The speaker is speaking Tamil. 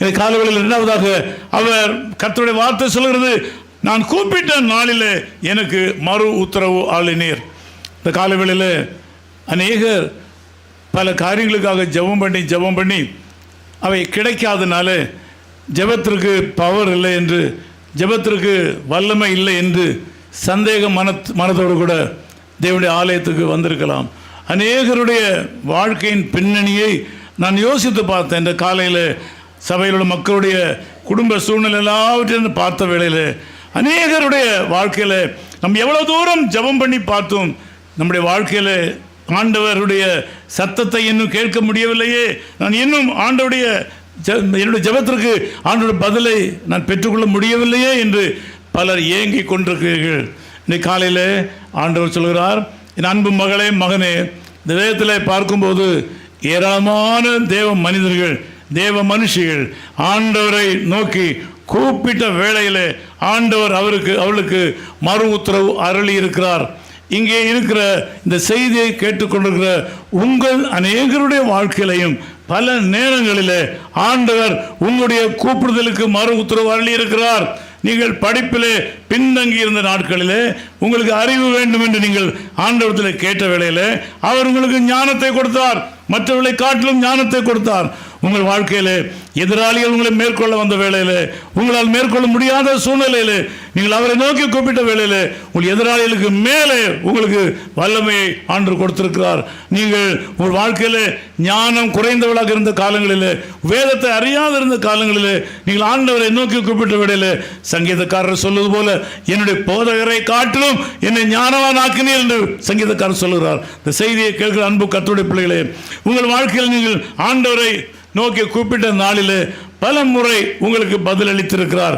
இந்த காலவெளியில் இரண்டாவதாக அவர் கர்த்தருடைய வார்த்தை சொல்கிறது, நான் கூப்பிட்ட நாளில் எனக்கு மறு உத்தரவு அருளினீர். இந்த காலவெளியில் அநேகர் பல காரியங்களுக்காக ஜெபம் பண்ணி அவை கிடைக்காதனால ஜெபத்திற்கு பவர் இல்லை என்று, ஜெபத்திற்கு வல்லமை இல்லை என்று சந்தேக மனத்தோடு கூட தேவனுடைய ஆலயத்துக்கு வந்திருக்கலாம். அநேகருடைய வாழ்க்கையின் பின்னணியை நான் யோசித்து பார்த்தேன். இந்த காலையில் சபையில் உள்ள மக்களுடைய குடும்ப சூழ்நிலை எல்லாவற்றையும் பார்த்த வேளையில் அநேகருடைய வாழ்க்கையில் நம்ம எவ்வளோ தூரம் ஜெபம் பண்ணி பார்த்தோம், நம்முடைய வாழ்க்கையில் ஆண்டவருடைய சத்தத்தை இன்னும் கேட்க முடியவில்லையே, நான் இன்னும் ஆண்டவருடைய என்னுடைய ஜெபத்திற்கு ஆண்டவருடைய பதிலை நான் பெற்றுக்கொள்ள முடியவில்லையே என்று பலர் ஏங்கி கொண்டிருக்கிறீர்கள். இன்னைக்கு காலையில் ஆண்டவர் சொல்கிறார், என் அன்பு மகளே மகனே, இந்த வேதத்தில் பார்க்கும்போது ஏராளமான தேவ மனிதர்கள் தேவ மனுஷிகள் ஆண்டவரை நோக்கி கூப்பிட்ட வேளையில் ஆண்டவர் அவளுக்கு மறு உத்தரவு அருளி இருக்கிறார். இங்கே இருக்கிற இந்த செய்தியை கேட்டுக்கொண்டிருக்கிற உங்கள் அநேகருடைய வாழ்க்கையிலையும் பல நேரங்களில் ஆண்டவர் உங்களுடைய கூப்பிடுதலுக்கு மறு உத்தரவு அருளி இருக்கிறார். நீங்கள் படிப்பிலே பின்தங்கி இருந்த நாட்களிலே உங்களுக்கு அறிவு வேண்டும் என்று நீங்கள் ஆண்டவரத்தில் கேட்ட வேளையில் அவர் உங்களுக்கு ஞானத்தை கொடுத்தார், மற்றவர்களை காட்டிலும் ஞானத்தை கொடுத்தார். உங்கள் வாழ்க்கையில் எதிராளிகள் உங்களை மேற்கொள்ள வந்த வேளையில், உங்களால் மேற்கொள்ள முடியாத சூழ்நிலையில் நீங்கள் அவரை நோக்கி கூப்பிட்ட வேளையில் உங்கள் எதிராளிகளுக்கு மேலே உங்களுக்கு வல்லமையை ஆண்டு கொடுத்திருக்கிறார். நீங்கள் உங்கள் வாழ்க்கையில் ஞானம் குறைந்தவளாக இருந்த காலங்களில், வேதத்தை அறியாத இருந்த காலங்களில் நீங்கள் ஆண்டவரை நோக்கி கூப்பிட்ட வேளையில் சங்கீதக்காரர் சொல்வது போல, என்னுடைய போதகரை காட்டிலும் என்னை ஞானவான் ஆக்கினீர் என்று சங்கீதக்காரர் சொல்லுகிறார். இந்த செய்தியை கேட்கிற அன்பு கர்த்தருடைய பிள்ளைகளே, உங்கள் வாழ்க்கையில் நீங்கள் ஆண்டவரை நோக்கி கூப்பிட்ட நாளிலே பல முறை உங்களுக்கு பதில் அளித்திருக்கிறார்.